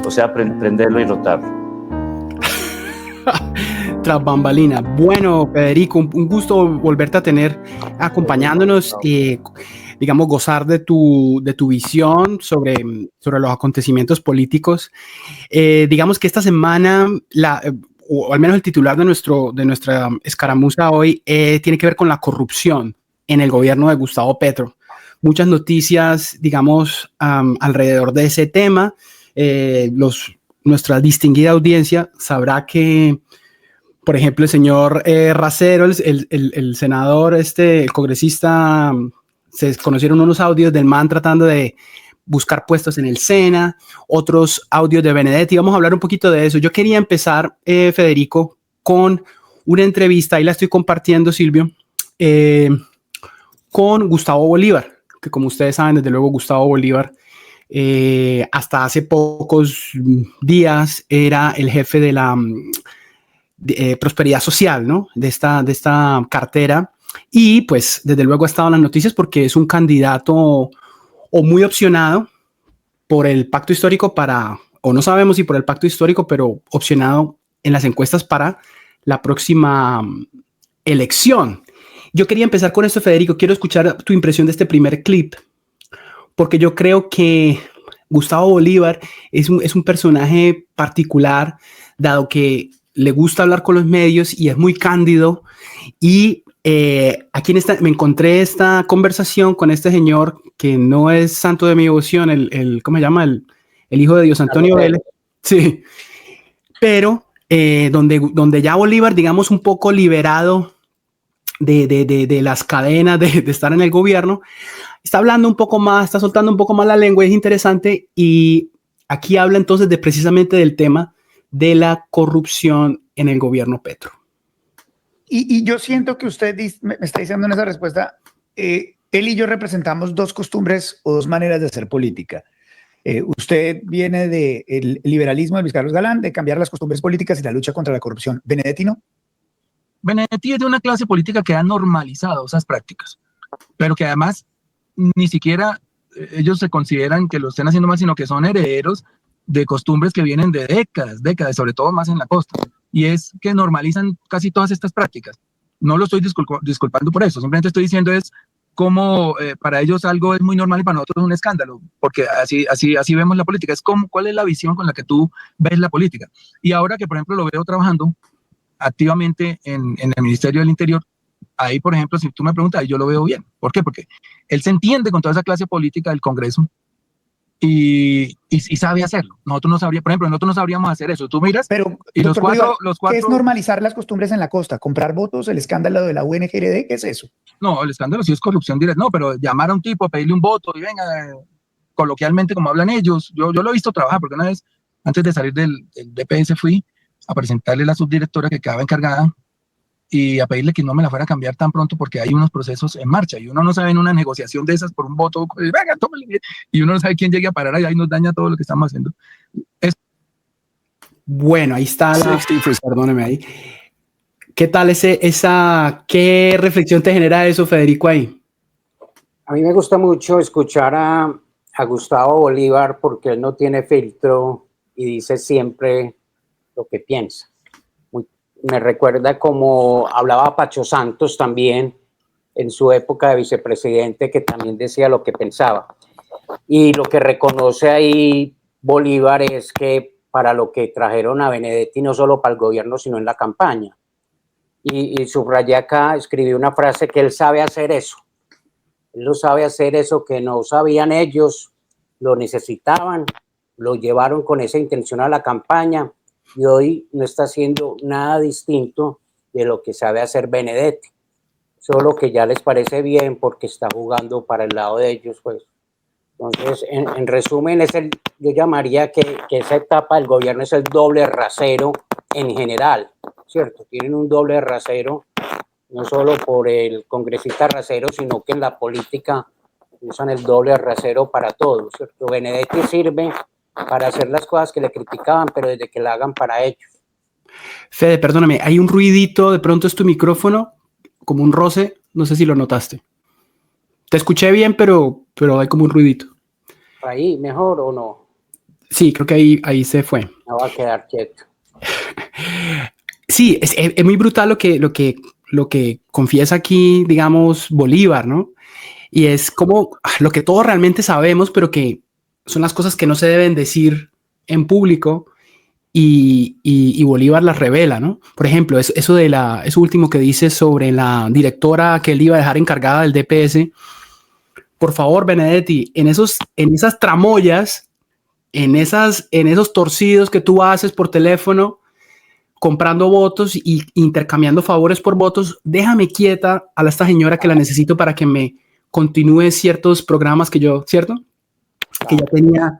o sea, prenderlo y rotarlo. Tras bambalina. Bueno, Federico, un gusto volverte a tener acompañándonos y, digamos, gozar de tu visión sobre los acontecimientos políticos. Digamos que esta semana, o al menos el titular de nuestra escaramuza hoy, tiene que ver con la corrupción en el gobierno de Gustavo Petro. Muchas noticias, digamos, alrededor de ese tema. Nuestra distinguida audiencia sabrá que, por ejemplo, el señor Racero, el senador, el congresista, se conocieron unos audios del man tratando de buscar puestos en el SENA, otros audios de Benedetti. Vamos a hablar un poquito de eso. Yo quería empezar, Federico, con una entrevista, ahí la estoy compartiendo, Silvio, con Gustavo Bolívar, que como ustedes saben, desde luego Gustavo Bolívar, hasta hace pocos días era el jefe de la prosperidad social, ¿no? De esta cartera, y pues desde luego ha estado en las noticias porque es un candidato o muy opcionado por el pacto histórico o no sabemos si por el pacto histórico, pero opcionado en las encuestas para la próxima elección. Yo quería empezar con esto, Federico. Quiero escuchar tu impresión de este primer clip, porque yo creo que Gustavo Bolívar es un personaje particular, dado que le gusta hablar con los medios y es muy cándido. Y aquí me encontré esta conversación con este señor que no es santo de mi devoción, ¿cómo se llama? El hijo de Dios Antonio Vélez. Sí, pero donde ya Bolívar, digamos, un poco liberado de las cadenas de estar en el gobierno, está hablando un poco más, está soltando un poco más la lengua, es interesante, y aquí habla entonces precisamente del tema de la corrupción en el gobierno Petro. Y yo siento que usted me está diciendo en esa respuesta, él y yo representamos dos costumbres o dos maneras de hacer política. Usted viene del liberalismo de Luis Carlos Galán, de cambiar las costumbres políticas y la lucha contra la corrupción. ¿Benedetti no? Benedetti es de una clase política que ha normalizado esas prácticas, pero que además ni siquiera ellos se consideran que lo estén haciendo mal, sino que son herederos de costumbres que vienen de décadas, sobre todo más en la costa. Y es que normalizan casi todas estas prácticas. No lo estoy disculpando por eso, simplemente estoy diciendo es cómo para ellos algo es muy normal y para nosotros es un escándalo, porque así vemos la política. Es como, ¿cuál es la visión con la que tú ves la política? Y ahora que, por ejemplo, lo veo trabajando activamente en el Ministerio del Interior, ahí, por ejemplo, si tú me preguntas, yo lo veo bien. ¿Por qué? Porque él se entiende con toda esa clase política del Congreso y sabe hacerlo. Nosotros no sabríamos, por ejemplo, nosotros no sabríamos hacer eso. Tú miras, pero y los cuatro... ¿Qué es normalizar las costumbres en la costa? ¿Comprar votos? ¿El escándalo de la UNGRD? ¿Qué es eso? No, el escándalo sí es corrupción directa. No, pero llamar a un tipo, pedirle un voto y venga, coloquialmente como hablan ellos. Yo lo he visto trabajar, porque una vez, antes de salir del DPS, fui a presentarle a la subdirectora que quedaba encargada y a pedirle que no me la fuera a cambiar tan pronto porque hay unos procesos en marcha y uno no sabe en una negociación de esas por un voto, venga, tómale, y uno no sabe quién llegue a parar allá y nos daña todo lo que estamos haciendo. Bueno, ahí está perdóneme ahí. ¿Qué tal qué reflexión te genera eso, Federico, ahí? A mí me gusta mucho escuchar a Gustavo Bolívar porque él no tiene filtro y dice siempre lo que piensa. Me recuerda como hablaba Pacho Santos también en su época de vicepresidente, que también decía lo que pensaba. Y lo que reconoce ahí Bolívar es que para lo que trajeron a Benedetti, no solo para el gobierno, sino en la campaña. Y subrayé acá, escribí una frase que él sabe hacer eso. Él lo sabe hacer eso que no sabían ellos, lo necesitaban, lo llevaron con esa intención a la campaña y hoy no está haciendo nada distinto de lo que sabe hacer Benedetti. Solo que ya les parece bien porque está jugando para el lado de ellos, pues. Entonces, en resumen, yo llamaría que esa etapa del gobierno es el doble rasero en general, ¿cierto? Tienen un doble rasero, no solo por el congresista rasero, sino que en la política usan el doble rasero para todos, ¿cierto? Benedetti sirve para hacer las cosas que le criticaban, pero desde que la hagan para ellos. Fede, perdóname, hay un ruidito, de pronto es tu micrófono, como un roce, no sé si lo notaste. Te escuché bien, pero hay como un ruidito. ¿Ahí mejor o no? Sí, creo que ahí se fue. No va a quedar quieto. Sí, es muy brutal lo que confiesa aquí, digamos, Bolívar, ¿no? Y es como lo que todos realmente sabemos, pero que son las cosas que no se deben decir en público y Bolívar las revela, ¿no? Por ejemplo, eso último que dice sobre la directora que él iba a dejar encargada del DPS. Por favor, Benedetti, en esas tramoyas, en esos torcidos que tú haces por teléfono, comprando votos y intercambiando favores por votos, déjame quieta a esta señora que la necesito para que me continúe ciertos programas que yo, ¿cierto? Que ya tenía.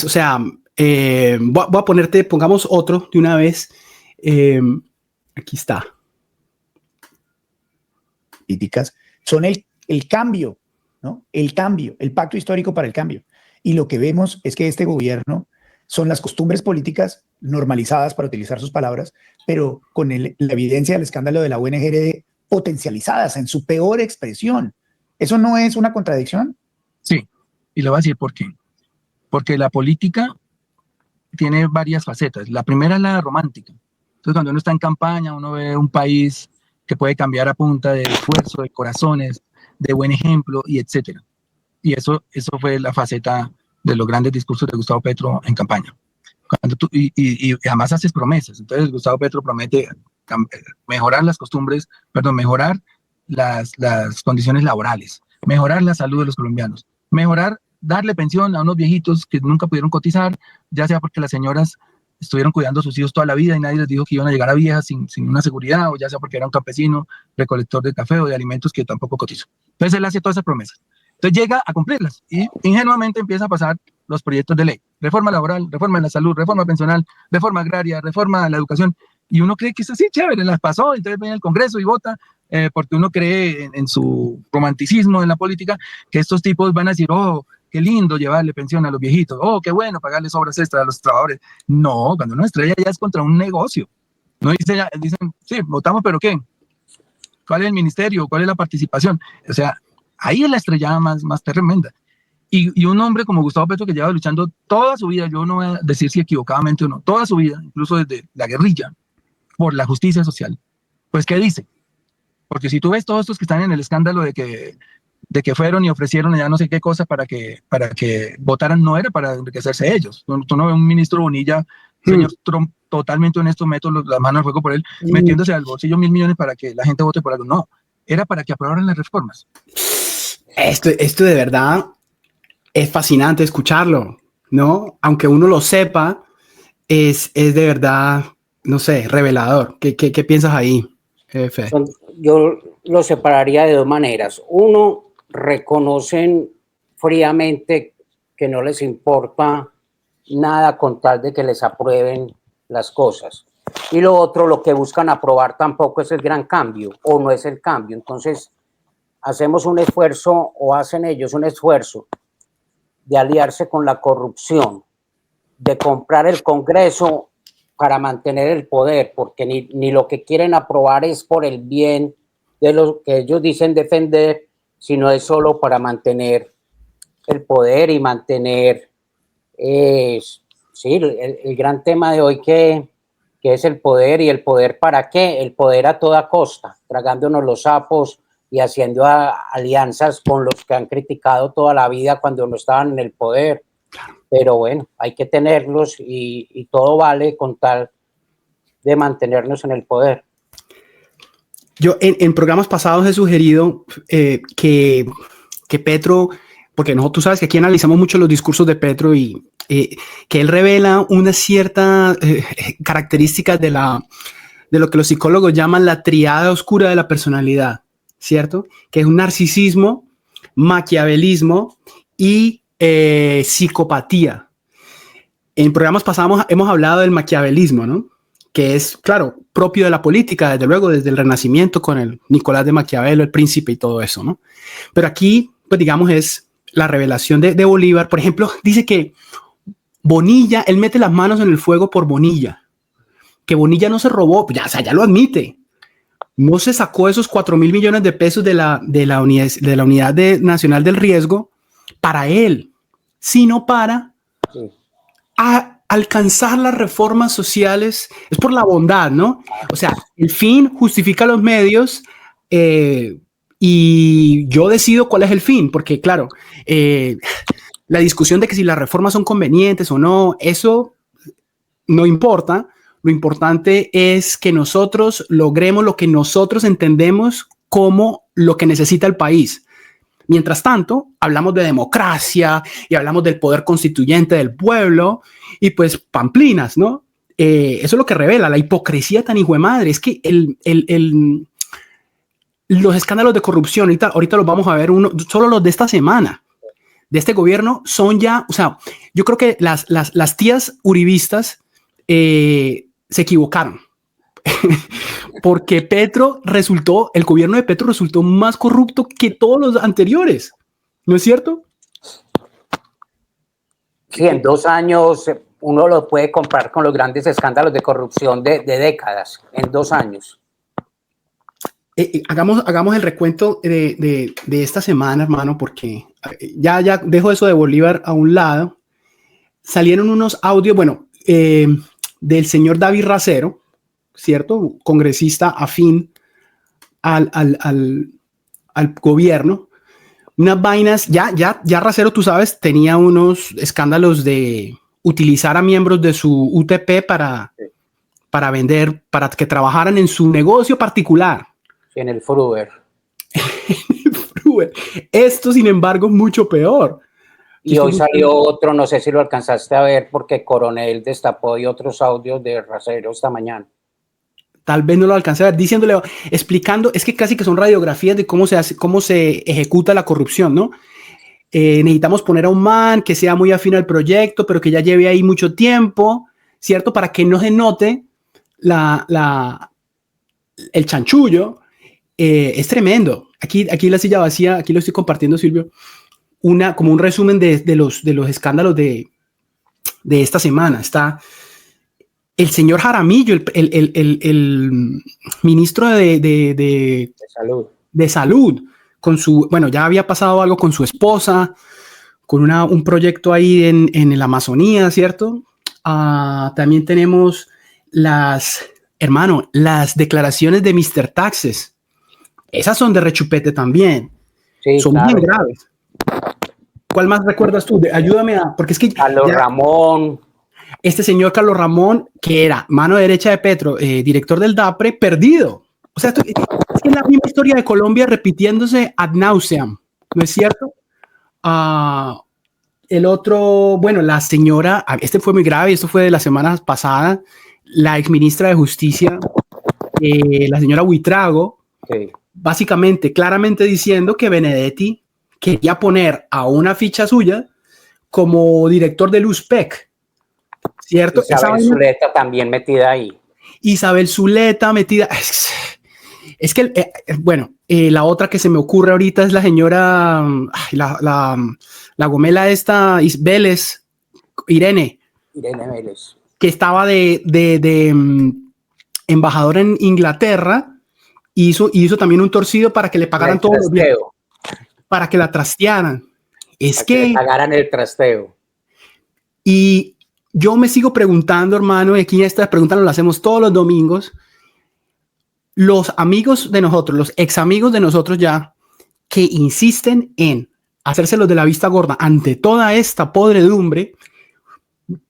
O sea, voy a ponerte, pongamos otro de una vez. Aquí está. Políticas son el cambio, ¿no? El cambio, el pacto histórico para el cambio. Y lo que vemos es que este gobierno son las costumbres políticas normalizadas, para utilizar sus palabras, pero con la evidencia del escándalo de la UNGR potencializadas en su peor expresión. ¿Eso no es una contradicción? Sí, y le voy a decir por qué. Porque la política tiene varias facetas. La primera es la romántica. Entonces, cuando uno está en campaña, uno ve un país que puede cambiar a punta de esfuerzo, de corazones, de buen ejemplo, y etcétera. Y eso fue la faceta de los grandes discursos de Gustavo Petro en campaña. Y además haces promesas. Entonces, Gustavo Petro promete mejorar las costumbres, mejorar las condiciones laborales, mejorar la salud de los colombianos, darle pensión a unos viejitos que nunca pudieron cotizar, ya sea porque las señoras estuvieron cuidando a sus hijos toda la vida y nadie les dijo que iban a llegar a viejas sin una seguridad, o ya sea porque era un campesino, recolector de café o de alimentos que tampoco cotizó. Entonces él hace todas esas promesas. Entonces llega a cumplirlas y ingenuamente empieza a pasar los proyectos de ley. Reforma laboral, reforma de la salud, reforma pensional, reforma agraria, reforma de la educación. Y uno cree que es así, chévere, las pasó, entonces viene al Congreso y vota, porque uno cree en su romanticismo en la política, que estos tipos van a decir, oh, qué lindo llevarle pensión a los viejitos, oh, qué bueno pagarles obras extras a los trabajadores. No, cuando uno estrella ya es contra un negocio. No dicen, sí, votamos, pero ¿qué? ¿Cuál es el ministerio? ¿Cuál es la participación? O sea, ahí es la estrellada más tremenda. Y un hombre como Gustavo Petro, que lleva luchando toda su vida, yo no voy a decir si equivocadamente o no, toda su vida, incluso desde la guerrilla, por la justicia social, pues ¿qué dice? Porque si tú ves todos estos que están en el escándalo de que fueron y ofrecieron ya no sé qué cosa para que votaran, no era para enriquecerse ellos. Tú no ves un ministro Bonilla, señor Trump, totalmente honesto, meto la mano al fuego por él, metiéndose al bolsillo 1.000 millones para que la gente vote por algo. No, era para que aprobaran las reformas. Esto de verdad es fascinante escucharlo, ¿no? Aunque uno lo sepa, es de verdad, no sé, revelador. ¿Qué piensas ahí, Fede? Yo lo separaría de dos maneras. Uno, reconocen fríamente que no les importa nada con tal de que les aprueben las cosas. Y lo otro, lo que buscan aprobar tampoco es el gran cambio o no es el cambio. Entonces, hacemos un esfuerzo o hacen ellos un esfuerzo de aliarse con la corrupción, de comprar el Congreso para mantener el poder, porque ni lo que quieren aprobar es por el bien de lo que ellos dicen defender, sino es solo para mantener el poder y mantener, sí, el gran tema de hoy que es el poder. ¿Y el poder para qué? El poder a toda costa, tragándonos los sapos y haciendo alianzas con los que han criticado toda la vida cuando no estaban en el poder. Pero bueno, hay que tenerlos y todo vale con tal de mantenernos en el poder. Yo en programas pasados he sugerido que Petro, porque tú sabes que aquí analizamos mucho los discursos de Petro y que él revela una cierta característica de lo que los psicólogos llaman la triada oscura de la personalidad, ¿cierto? Que es un narcisismo, maquiavelismo y psicopatía. En programas pasados hemos hablado del maquiavelismo, ¿no? Que es, claro, propio de la política, desde luego, desde el Renacimiento con el Nicolás de Maquiavelo, el príncipe y todo eso, ¿no? Pero aquí, pues digamos, es la revelación de Bolívar. Por ejemplo, dice que Bonilla, él mete las manos en el fuego por Bonilla, que Bonilla no se robó, ya, o sea, ya lo admite, no se sacó esos 4.000 millones de pesos de la Unidad Nacional del Riesgo para él, sino para Sí. alcanzar las reformas sociales. Es por la bondad, ¿no? O sea, el fin justifica los medios, y yo decido cuál es el fin, porque claro, la discusión de que si las reformas son convenientes o no, eso no importa. Lo importante es que nosotros logremos lo que nosotros entendemos como lo que necesita el país. Mientras tanto, hablamos de democracia y hablamos del poder constituyente del pueblo y pues pamplinas, ¿no? Eso es lo que revela la hipocresía tan hijo de madre. Es que los escándalos de corrupción, ahorita los vamos a ver, solo los de esta semana, de este gobierno, son ya, o sea, yo creo que las tías uribistas se equivocaron. Porque el gobierno de Petro resultó más corrupto que todos los anteriores, ¿no es cierto? Sí, en 2 años uno lo puede comparar con los grandes escándalos de corrupción de décadas, en 2 años. Hagamos el recuento de esta semana, hermano, porque ya dejo eso de Bolívar a un lado. Salieron unos audios, bueno, del señor David Racero, ¿cierto? Congresista afín al gobierno. Unas vainas, ya Racero, tú sabes, tenía unos escándalos de utilizar a miembros de su UTP para vender, para que trabajaran en su negocio particular. En el Fruber. Esto, sin embargo, es mucho peor. Y hoy salió otro, no sé si lo alcanzaste a ver, porque Coronel destapó y otros audios de Racero esta mañana. Tal vez no lo alcancé a ver, explicando, es que casi que son radiografías de cómo se ejecuta la corrupción, ¿no? Necesitamos poner a un man que sea muy afín al proyecto, pero que ya lleve ahí mucho tiempo, ¿cierto? Para que no se note el chanchullo. Es tremendo. Aquí la silla vacía, aquí lo estoy compartiendo, Silvio, como un resumen de los escándalos de esta semana. Está el señor Jaramillo, el ministro de salud, con bueno, ya había pasado algo con su esposa, con un proyecto ahí en la Amazonía, ¿cierto? También tenemos las declaraciones de Mr. Taxes. Esas son de rechupete también. Sí, son claro. Bien graves. ¿Cuál más recuerdas tú? Ayúdame porque es que Carlos Ramón. Este señor Carlos Ramón, que era mano derecha de Petro, director del DAPRE, perdido. O sea, es que es la misma historia de Colombia repitiéndose ad nauseam, ¿no es cierto? El otro, bueno, la señora, este fue muy grave, esto fue de las semanas pasadas, la exministra de Justicia, la señora Buitrago, Sí. Básicamente, claramente diciendo que Benedetti quería poner a una ficha suya como director del USPEC, ¿cierto? Isabel Zuleta también metida ahí. Isabel Zuleta metida. Es que, bueno, la otra que se me ocurre ahorita es la señora, la gomela esta, Vélez, Irene Vélez. Que estaba de embajador en Inglaterra. Hizo también un torcido para que le pagaran todos los días, para que la trastearan. Es que le pagaran el trasteo. Y yo me sigo preguntando, hermano, y aquí esta pregunta nos la hacemos todos los domingos. Los amigos de nosotros, los ex amigos de nosotros ya, que insisten en hacérselos de la vista gorda ante toda esta podredumbre,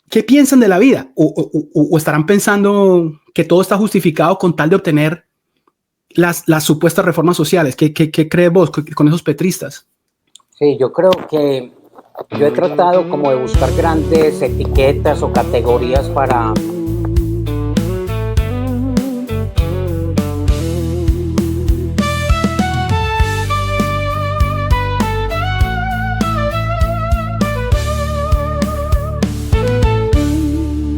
¿qué piensan de la vida? ¿O estarán pensando que todo está justificado con tal de obtener las supuestas reformas sociales? ¿Qué crees vos con esos petristas? Sí, yo creo que yo he tratado como de buscar grandes etiquetas o categorías para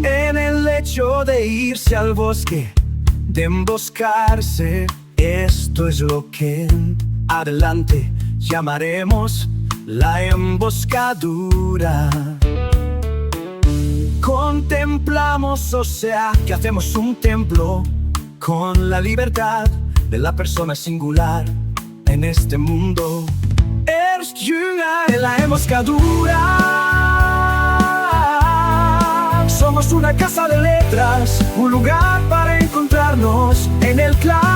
en el hecho de irse al bosque, de emboscarse. Esto es lo que adelante llamaremos la emboscadura. Contemplamos, o sea, que hacemos un templo con la libertad de la persona singular en este mundo. En la emboscadura. Somos una casa de letras, un lugar para encontrarnos en el claro.